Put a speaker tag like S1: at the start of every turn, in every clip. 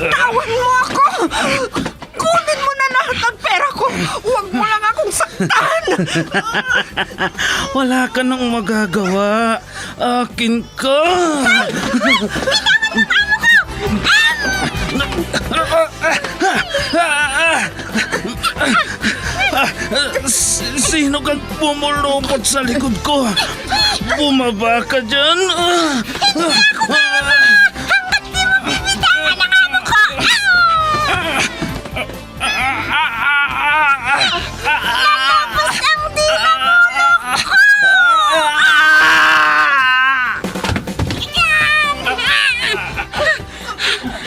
S1: Bitawan mo ako! Kunin mo na lahat ng pera ko! Huwag mo lang akong saktan!
S2: Wala ka nang magagawa. Akin ka. Sino kang pumulupot sa likod ko? Bumaba ka dyan.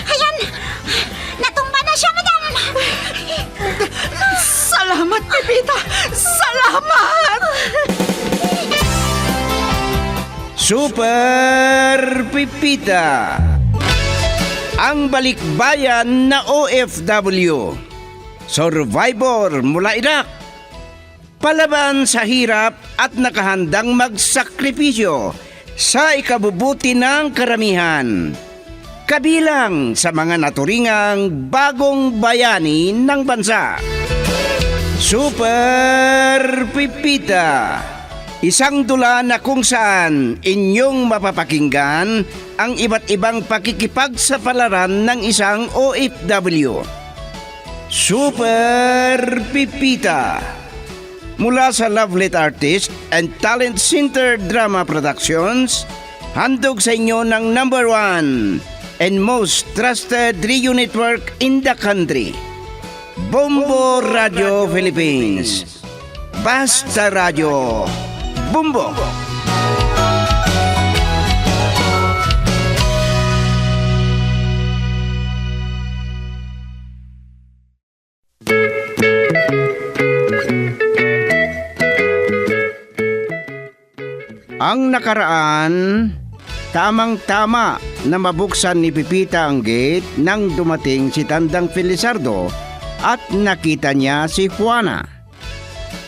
S3: Ayan! Natumba na siya, madam!
S1: Salamat, Pepita! Salamat!
S4: Super Pipita, ang balikbayan na OFW, survivor mula Iraq, palaban sa hirap at nakahandang magsakripisyo sa ikabubuti ng karamihan, kabilang sa mga naturingang bagong bayani ng bansa. Super Pipita, isang dula na kung saan inyong mapapakinggan ang iba't ibang pakikipagsapalaran ng isang OFW. Super Pipita, mula sa Lovelet Artist and Talent Center Drama Productions, handog sa inyo ng #1 and most trusted radio network in the country, Bombo Radio Philippines. Basta Radio Bombo. Ang nakaraan, tamang-tama na mabuksan ni Pipita ang gate nang dumating si Tandang Felizardo at nakita niya si Juana.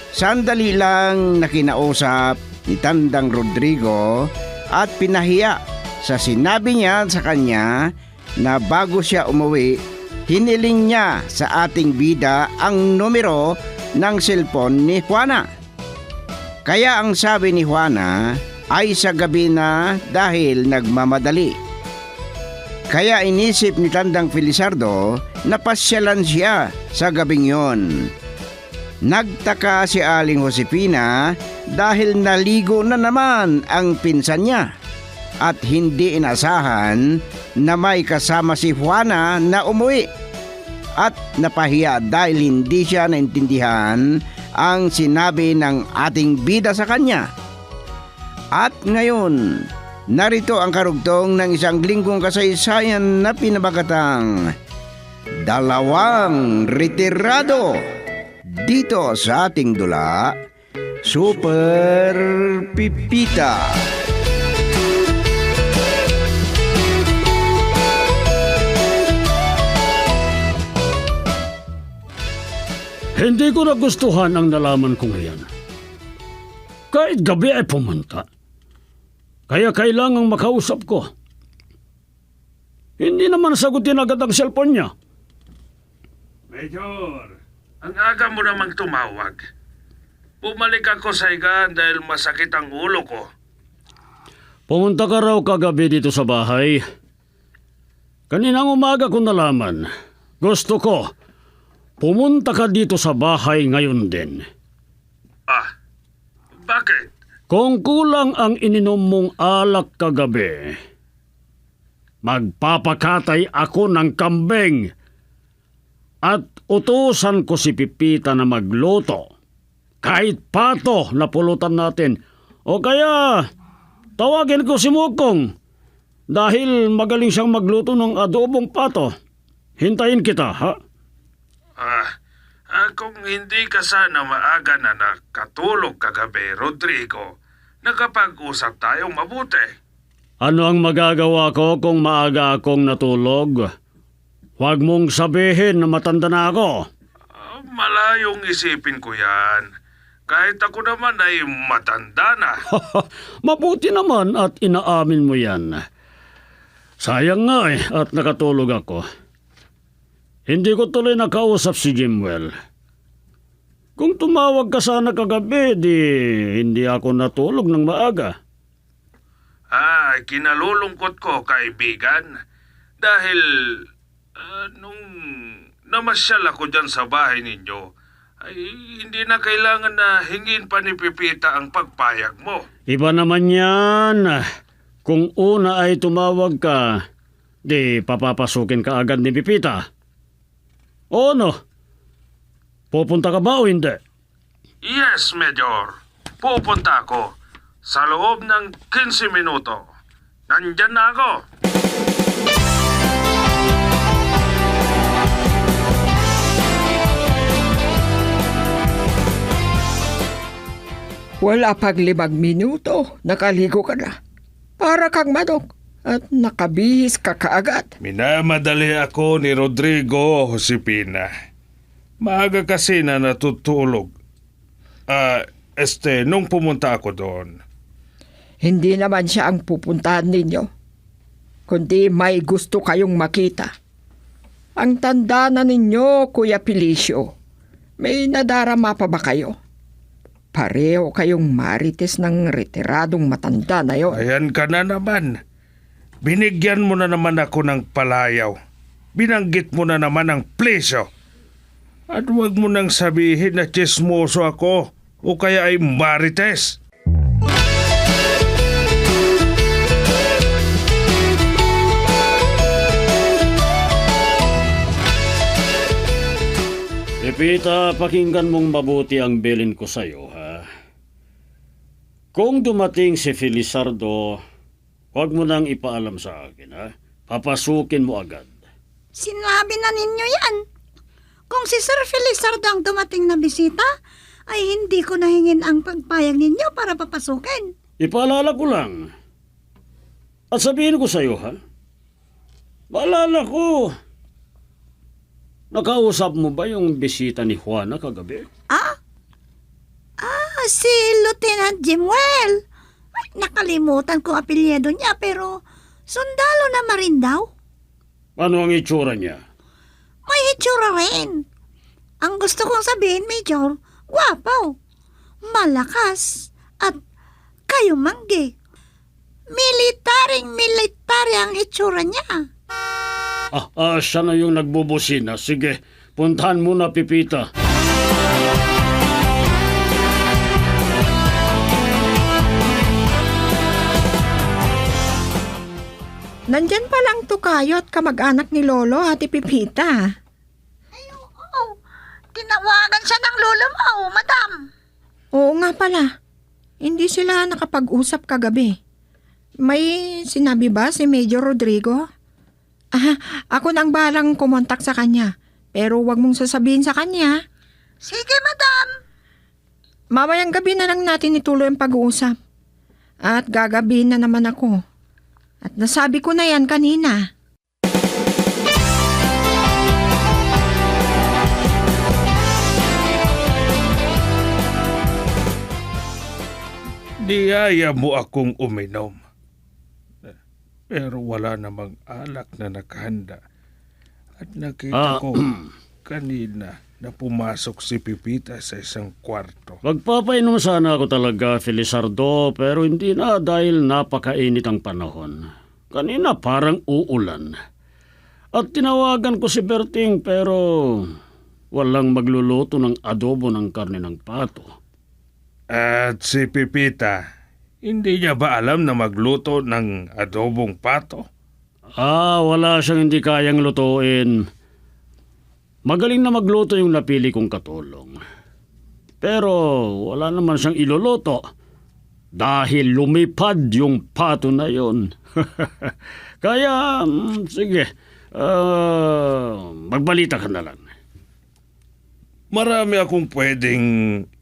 S4: Sandali lang nakinausap ni Tandang Rodrigo at pinahiya sa sinabi niya sa kanya na bago siya umuwi, hiniling niya sa ating bida ang numero ng cellphone ni Juana. Kaya ang sabi ni Juana ay sa gabi na dahil nagmamadali. Kaya inisip ni Tandang Felizardo na pasyalan siya sa gabing yon. Nagtaka si Aling Josefina dahil naligo na naman ang pinsan niya at hindi inasahan na may kasama si Juana na umuwi, at napahiya dahil hindi siya naintindihan ang sinabi ng ating bida sa kanya. At ngayon, narito ang karugtong ng isang linggong kasaysayan na pinabagatang Dalawang Retirado, dito sa ating dula, Super Pipita.
S5: Hindi ko nagustuhan ang nalaman kong iyan. Kahit gabi ay pumunta. Kaya kailangang makausap ko. Hindi naman sagutin agad ang cellphone niya.
S2: Major, ang aga mo namang tumawag. Bumalik ako sa higaan dahil masakit ang ulo ko.
S5: Pumunta ka raw kagabi dito sa bahay. Kaninang umaga ko nalaman. Gusto ko, pumunta ka dito sa bahay ngayon din.
S2: Ah, bakit?
S5: Kung kulang ang ininom mong alak kagabi, magpapakatay ako ng kambing at utusan ko si Pipita na magluto. Kahit pato na pulutan natin. O kaya tawagin ko si Mukong dahil magaling siyang magluto ng adobong pato. Hintayin kita, ha?
S2: Kung hindi ka sana maaga na nakatulog kagabi, Rodrigo, nakapag-usap tayong mabuti.
S5: Ano ang magagawa ko kung maaga akong natulog? Huwag mong sabihin na matanda na ako.
S2: Malayong isipin ko yan. Kahit ako naman ay matanda na.
S5: Mabuti naman at inaamin mo yan. Sayang nga at nakatulog ako. Hindi ko tuloy nakausap si Jimwell. Kung tumawag ka sana kagabi, di hindi ako natulog ng maaga.
S2: Kinalulungkot ko, kaibigan. Dahil nung namasyal ako dyan sa bahay ninyo, ay hindi na kailangan na hingin pa ni Pipita ang pagpayag mo.
S5: Iba naman yan. Kung una ay tumawag ka, di papapasukin ka agad ni Pipita. O ano? Pupunta ka ba o hindi?
S2: Yes, Major. Pupunta ako. Sa loob ng 15 minuto. Nandyan na ako.
S1: Wala pag 5 minuto, nakaligo ka na. Para kang manok at nakabihis ka kaagad.
S2: Minamadali ako ni Rodrigo, Josepina. Maaga kasi na natutulog. Nung pumunta ako doon.
S1: Hindi naman siya ang pupuntahan ninyo, kundi may gusto kayong makita. Ang tanda na ninyo, Kuya Felicio. May nadarama pa ba kayo? Pareho kayong marites ng retiradong matanda na yon.
S2: Ayan ka na naman. Binigyan mo na naman ako ng palayaw. Binanggit mo na naman ang presyo. At huwag mo nang sabihin na chismoso ako o kaya ay marites.
S5: Pipita, pakinggan mong mabuti ang bilin ko sa'yo, ha? Kung dumating si Felizardo, huwag mo nang ipaalam sa akin, ha? Papasukin mo agad.
S3: Sinabi na ninyo yan. Kung si Sir Felizardo ang dumating na bisita, ay hindi ko nahingin ang pagpayag ninyo para papasukin.
S5: Ipaalala ko lang. At sabihin ko sa'yo, ha? Maalala ko. Nakausap mo ba yung bisita ni Juana kagabi?
S3: Si Lieutenant Jimwell. Ay, nakalimutan ko apelyido niya pero sundalo na rin daw.
S5: Ano ang itsura niya?
S3: May itsura rin. Ang gusto kong sabihin, Major, gwapo, malakas, at kayo manggi. Military ang itsura niya.
S5: Siya na yung nagbubusina. Sige, puntahan mo na, Pipita.
S1: Nandyan palang tukayo at kamag-anak ni Lolo, Ate Pipita.
S3: Ay, oo. Tinawagan siya ng lolo mo, madam.
S1: Oo nga pala. Hindi sila nakapag-usap kagabi. May sinabi ba si Major Rodrigo? Ako nang balang kumontak sa kanya. Pero wag mong sasabihin sa kanya.
S3: Sige, madam.
S1: Mamayang gabi na lang natin ituloy ang pag-uusap. At gagabihin na naman ako. At nasabi ko na yan kanina.
S2: Niyaya mo akong uminom. Pero wala namang alak na nakahanda. At nakita ko kanina na pumasok si Pipita sa isang kwarto.
S5: Magpapainom sana ako talaga, Felizardo, pero hindi na dahil napakainit ang panahon. Kanina parang uulan. At tinawagan ko si Berting pero walang magluluto ng adobo ng karne ng pato.
S2: At si Pipita, hindi niya ba alam na magluto ng adobong pato?
S5: Wala siyang hindi kayang lutuin. Magaling na magluto yung napili kong katulong. Pero wala naman siyang iluluto dahil lumipad yung pato na yon. Kaya, sige, magbalita ka na lang.
S2: Marami akong pwedeng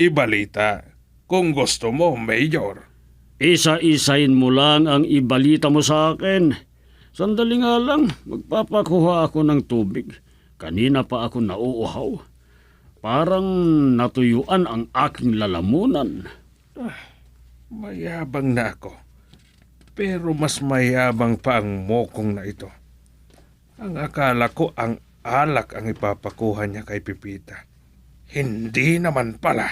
S2: ibalita kung gusto mo, Major.
S5: Isa-isahin mo lang ang ibalita mo sa akin. Sandali nga lang, magpapakuha ako ng tubig. Kanina pa ako nauuhaw. Parang natuyuan ang aking lalamunan.
S2: Mayabang na ako. Pero mas mayabang pa ang mokong na ito. Ang akala ko ang alak ang ipapakuha niya kay Pipita. Hindi naman pala.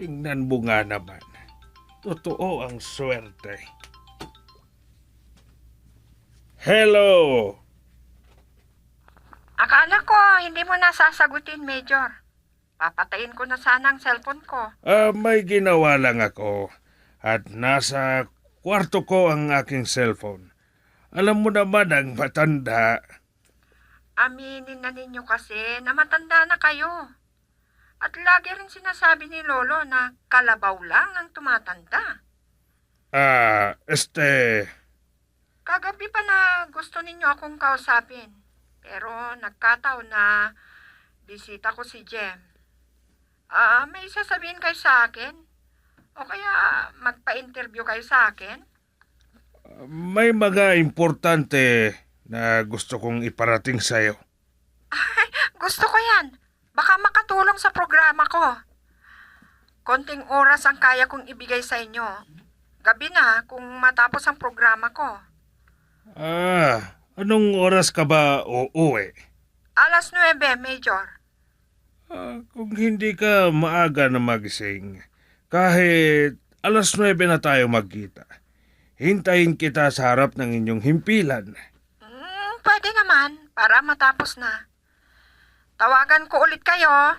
S2: Tingnan mo nga naman. Totoo ang swerte. Hello!
S1: Akala ko hindi mo na sasagutin, Major. Papatayin ko na sana ang cellphone ko.
S2: May ginawa lang ako. At nasa kwarto ko ang aking cellphone. Alam mo naman ang matanda.
S1: Aminin na ninyo kasi na matanda na kayo. At lagi rin sinasabi ni Lolo na kalabaw lang ang tumatanda. Kagabi pa na gusto ninyo akong kausapin. Pero nagkataon na bisita ko si Jem. May sasabihin kayo sa akin? O kaya magpa-interview kayo sa akin?
S2: May mga importante na gusto kong iparating sa'yo.
S1: Ay, gusto ko yan. Baka makatulong sa programa ko. Konting oras ang kaya kong ibigay sa inyo. Gabi na kung matapos ang programa ko.
S2: Anong oras ka ba uuwi?
S1: 9:00, Major.
S2: Kung hindi ka maaga na magising, kahit 9:00 na tayo magkita. Hintayin kita sa harap ng inyong himpilan.
S1: Pwede naman, para matapos na. Tawagan ko ulit kayo.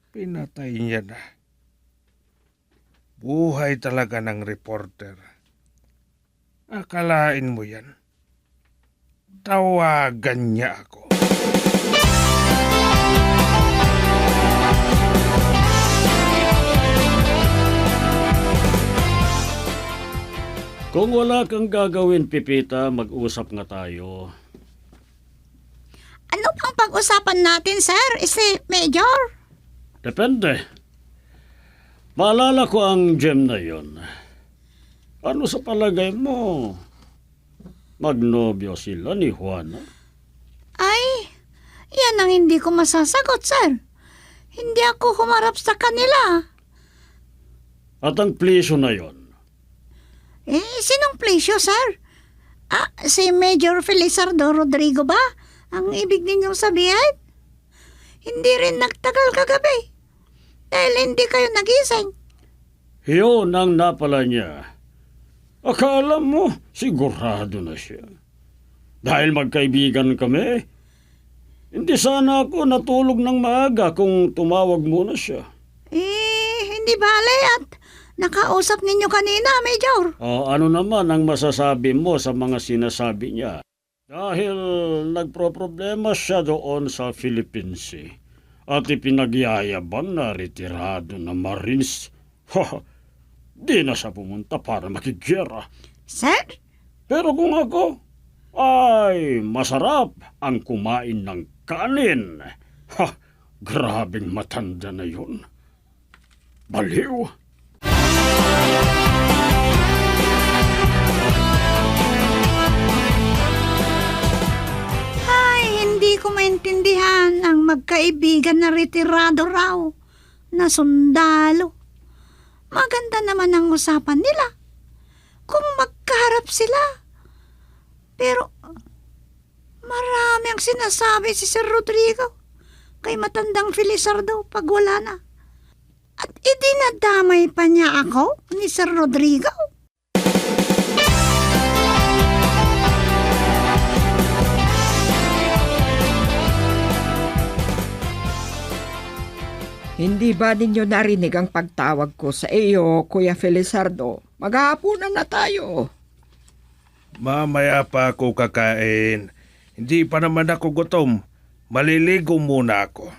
S2: Pinatay niya na. Buhay talaga ng reporter. Akalain mo yan. Tawagan niya ako.
S5: Kung wala kang gagawin, Pipita, mag-usap nga tayo.
S3: Ano pang pag-usapan natin, sir? Major?
S5: Depende. Maalala ko ang gem na yon. Ano sa palagay mo? Magnobyo sila ni Juana?
S3: Ay, yan ang hindi ko masasagot, sir. Hindi ako humarap sa kanila.
S5: At ang plisyo na yon?
S3: Sinong plisyo, sir? Si Major Felizardo Rodrigo ba? Ang ibig ninyong sabihin? Hindi rin nagtagal kagabi. Dahil hindi kayo nagising.
S5: Yun ang napala niya. Akala mo, sigurado na siya. Dahil magkaibigan kami, hindi sana ako natulog ng maaga kung tumawag muna siya.
S3: Hindi bale at nakausap ninyo kanina, Major.
S5: Ano naman ang masasabi mo sa mga sinasabi niya? Dahil nagproproblema siya doon sa Philippines Sea at ipinagyayabang na retirado na Marines. Di na siya pumunta para makigyera.
S3: Sir?
S5: Pero kung ako, ay masarap ang kumain ng kanin. Grabing matanda na yun. Baliw.
S3: Hindi ko maintindihan ang magkaibigan na retirado raw na sundalo. Maganda naman ang usapan nila kung magkaharap sila. Pero marami ang sinasabi si Sir Rodrigo kay matandang Felizardo pag wala na. At idinadamay pa niya ako ni Sir Rodrigo.
S1: Hindi ba ninyo narinig ang pagtawag ko sa iyo, Kuya Felizardo? Maghahapunan na tayo.
S2: Mamaya pa ako kakain. Hindi pa naman ako gutom. Maliligo muna ako.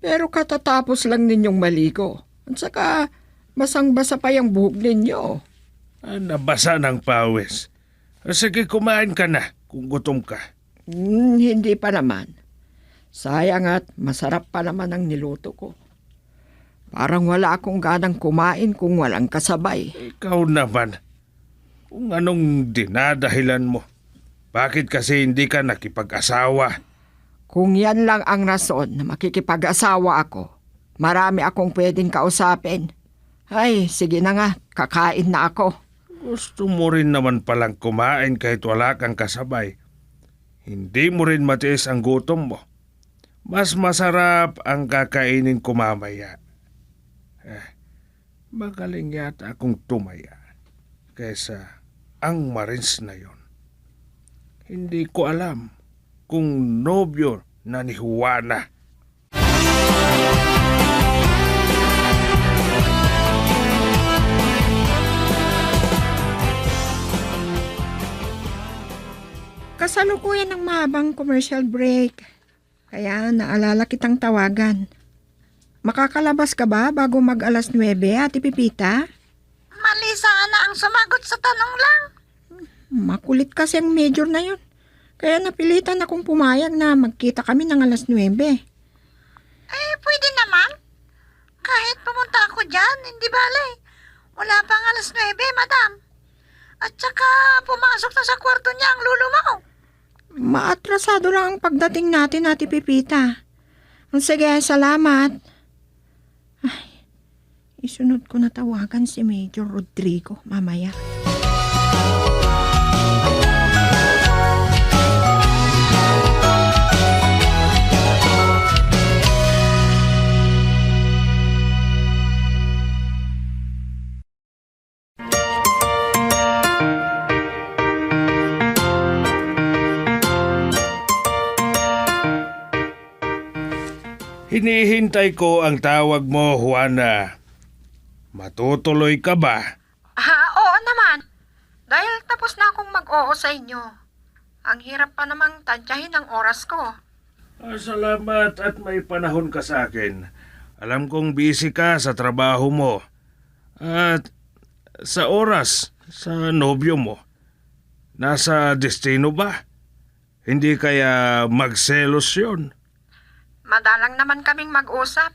S1: Pero katatapos lang ninyong maligo. At saka, basang-basa pa yung buhok ninyo.
S2: Nabasa ng pawis. Sige, kumain ka na kung gutom ka.
S1: Hindi pa naman. Sayang at masarap pa naman ang niluto ko. Parang wala akong ganang kumain kung walang kasabay.
S2: Ikaw naman, kung anong dinadahilan mo. Bakit kasi hindi ka nakipag-asawa?
S1: Kung yan lang ang rason na makikipag-asawa ako, marami akong pwedeng kausapin. Ay, sige na nga, kakain na ako.
S2: Gusto mo rin naman palang kumain kahit wala kang kasabay. Hindi mo rin matiis ang gutom mo. Mas masarap ang kakainin ko mamaya. Magaling yata akong tumaya kaysa ang Marines na yon. Hindi ko alam kung nobyo na ni Juana.
S1: Kasalukuyan ng mahabang commercial break. Kaya naalala kitang tawagan. Makakalabas ka ba bago mag-alas 9, Ate Pipita?
S3: Mali sana ang sumagot sa tanong lang.
S1: Makulit kasi ang major na yun. Kaya napilitan akong pumayag na magkita kami ng alas 9.
S3: Pwede naman. Kahit pumunta ako dyan, hindi bale. Wala pang alas 9, madam. At saka pumasok na sa kwarto niya ang lulo mo.
S1: Maatrasado lang ang pagdating natin, Ate Pipita. Sige, salamat. Ay, isunod ko na tawagan si Major Rodrigo mamaya.
S2: Hinihintay ko ang tawag mo, Juana. Matutuloy ka ba?
S1: Oo naman. Dahil tapos na akong mag-oo sa inyo. Ang hirap pa namang tansyahin ang oras ko.
S2: Salamat at may panahon ka sa akin. Alam kong busy ka sa trabaho mo. At sa oras, sa nobyo mo. Nasa destino ba? Hindi kaya magselos yun?
S1: Madalang naman kaming mag-usap.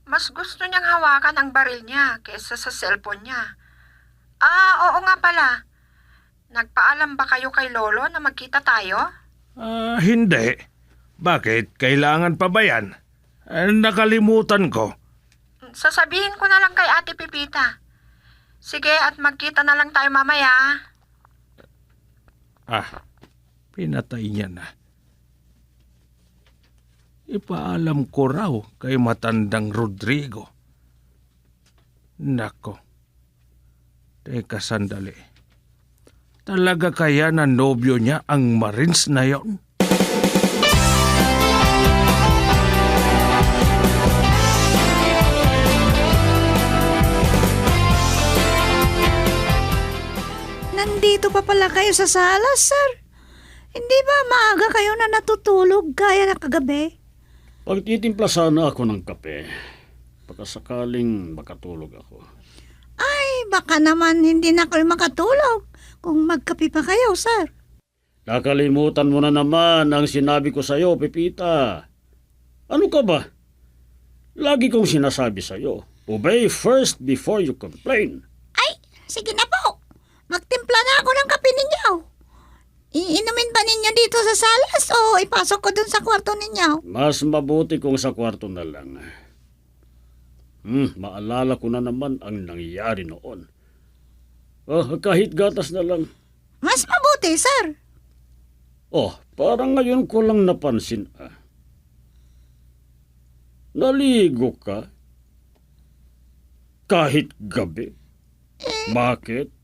S1: Mas gusto niyang hawakan ang baril niya kaysa sa cellphone niya. Oo nga pala. Nagpaalam ba kayo kay Lolo na magkita tayo?
S2: Hindi. Bakit? Kailangan pa ba yan? Nakalimutan ko.
S1: Sasabihin ko na lang kay Ate Pipita. Sige, at magkita na lang tayo mamaya.
S2: Pinatay niya na. Ipaalam ko raw kay matandang Rodrigo. Nako. Teka sandali. Talaga kaya na nobyo niya ang Marines na yon?
S3: Nandito pa pala kayo sa sala, sir. Hindi ba maaga kayo na natutulog gaya na kagabi?
S5: Pagtitimpla sana ako ng kape. Pagkasakaling makatulog ako.
S3: Ay, baka naman hindi na kayo makatulog kung magkape pa kayo, sir.
S5: Nakalimutan mo na naman ang sinabi ko sa'yo, Pepita. Ano ka ba? Lagi kong sinasabi sa'yo, obey first before you complain.
S3: Ay, sige na po. Magtimpla na ako ng kape ninyo. Iinumin ba ninyo dito sa salas o ipasok ko dun sa kwarto ninyo?
S5: Mas mabuti kung sa kwarto na lang. Maalala ko na naman ang nangyari noon. Kahit gatas na lang.
S3: Mas mabuti, sir.
S5: Parang ngayon ko lang napansin. Naligo ka? Kahit gabi? Bakit?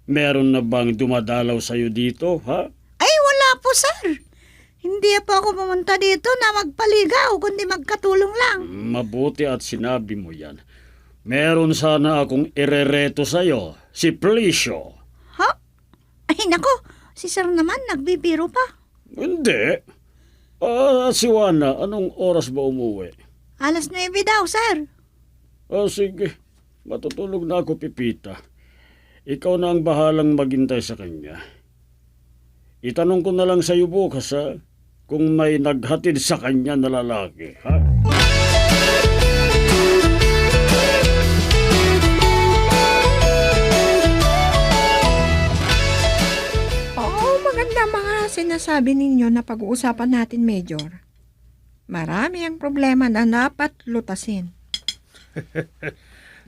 S5: Meron na bang dumadalaw sa'yo dito, ha?
S3: Ay, wala po, sir. Hindi po ako pumunta dito na magpaligaw, kundi magkatulong lang.
S5: Mabuti at sinabi mo yan. Meron sana akong irereto sa'yo, si Felicio.
S3: Ha? Ay, nako. Si sir naman, nagbibiro pa.
S5: Hindi. Si Juana, anong oras ba umuwi?
S3: Alas 9 daw, sir.
S5: Sige. Matutulog na ako, Pipita. Ikaw na ang bahalang maghintay sa kanya. Itanong ko na lang sa'yo bukas, ha? kung may naghatid sa kanya na lalaki. Ha?
S1: Oo, maganda mga sinasabi ninyo na pag-uusapan natin, Major. Marami ang problema na dapat lutasin.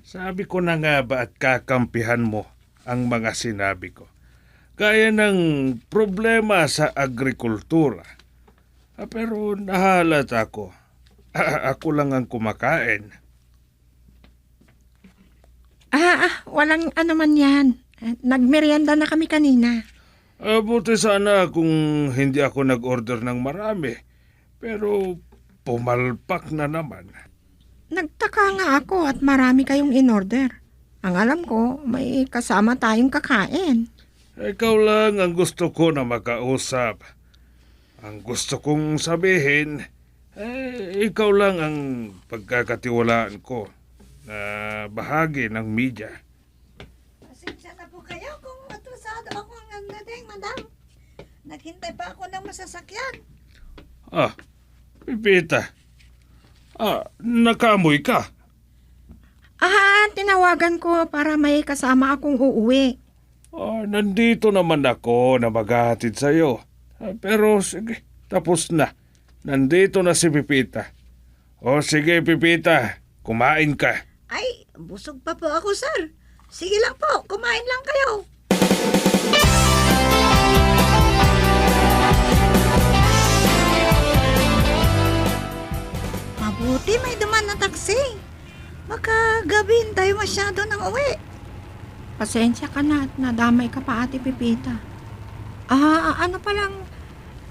S2: Sabi ko na nga ba at kakampihan mo ang mga sinabi ko. Gaya ng problema sa agrikultura. Pero nahalat ako. Ako lang ang kumakain.
S1: Walang ano man yan. Nagmerienda na kami kanina.
S2: Buti sana kung hindi ako nag-order ng marami. Pero pumalpak na naman.
S1: Nagtaka nga ako at marami kayong in-order. Ang alam ko, may kasama tayong kakain.
S2: Ikaw lang ang gusto ko na makausap. Ang gusto kong sabihin, ikaw lang ang pagkakatiwalaan ko na bahagi ng media.
S3: Pasensya na po kayo kung atrasado ako ang dating, madam. Naghintay pa ako ng masasakyan.
S2: Pipita. Nakaamoy ka.
S1: Tinawagan ko para may kasama akong uuwi.
S2: Nandito naman ako na maghahatid sa'yo. Pero sige, tapos na. Nandito na si Pipita. Sige Pipita, kumain ka.
S3: Ay, busog pa po ako, sir. Sige lang po, kumain lang kayo. Mabuti may duman na taxi. Baka gabihin tayo masyado ng uwi.
S1: Pasensya ka na at nadamay ka pa, Ate Pipita. Ano palang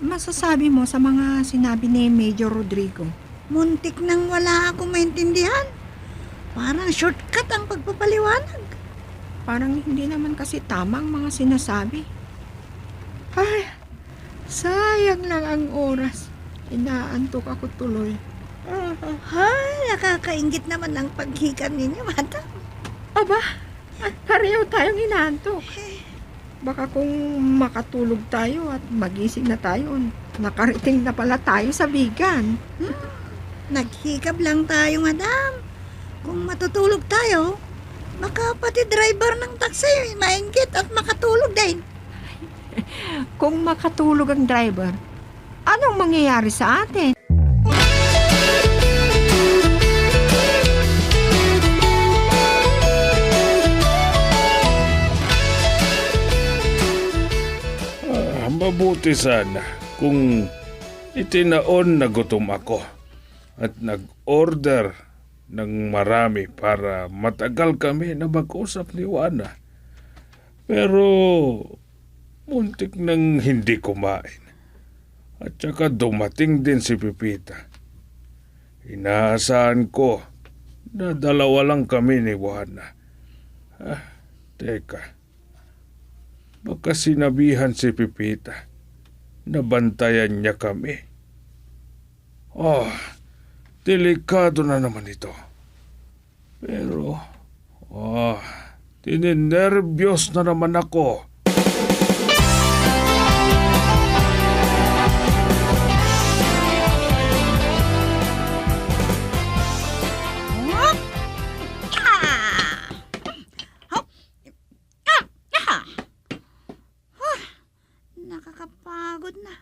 S1: masasabi mo sa mga sinabi ni Major Rodrigo?
S3: Muntik nang wala akong maintindihan. Parang shortcut ang pagpapaliwanag.
S1: Parang hindi naman kasi tamang mga sinasabi. Ay, sayang lang ang oras. Inaantok ako tuloy.
S3: Ay, nakakaingit naman ang paghikan ninyo, madam.
S1: Aba, pareho tayong inaantok. Baka kung makatulog tayo at magising na tayo, nakarating na pala tayo sa bigan.
S3: Naghikab lang tayo, madam. Kung matutulog tayo, baka pati driver ng taxi maingit at makatulog din.
S1: Kung makatulog ang driver, anong mangyayari sa atin?
S2: Mabuti sana kung itinaon na gutom ako at nag-order ng marami para matagal kami na mag-usap ni Juana. Pero muntik nang hindi kumain. At saka dumating din si Pipita. Inaasahan ko na dalawa lang kami ni Juana. Teka. Baka sinabihan si Pipita na bantayan niya kami. Delikado na naman ito. Pero, tininervyos na naman ako.
S3: Nakakapagod na.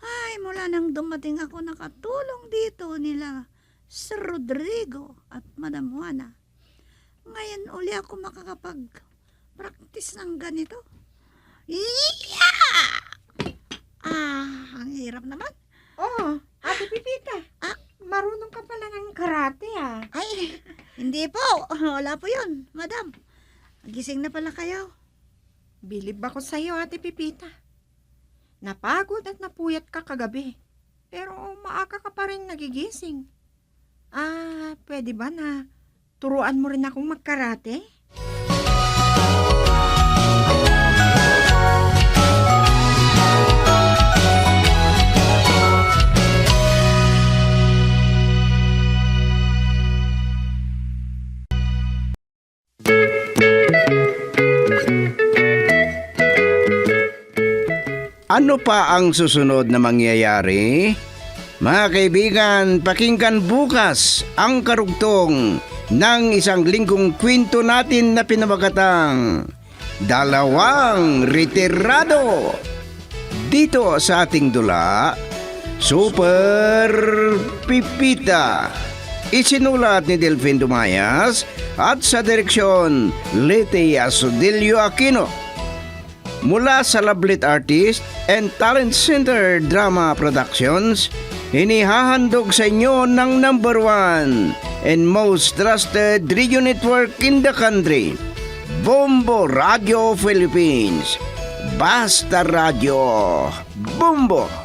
S3: Ay, mula nang dumating ako nakatulong dito nila Sir Rodrigo at Madam Juana. Ngayon uli ako makakapag-practice ng ganito. Yeah! Ang hirap naman.
S1: Ate Pipita, marunong ka pala ng karate
S3: Ay, hindi po. Wala po yun, Madam. Gising na pala kayo.
S1: Bilib ako sa iyo, Ate Pipita. Napagod at napuyat ka kagabi. Pero maaga ka pa rin nagigising. Pwede ba na turuan mo rin akong magkarate?
S4: Ano pa ang susunod na mangyayari? Mga kaibigan, pakinggan bukas ang karugtong ng isang linggong kwento natin na pinamagatang Dalawang Retirado. Dito sa ating dula, Super Pipita. Isinulat ni Delfin Dumayas at sa direksyon Lete Asodilio Aquino. Mula sa Lablit Artist and Talent Center Drama Productions, inihahandog sa inyo ng #1 and most trusted radio network in the country, Bombo Radio Philippines. Basta Radio. Bombo!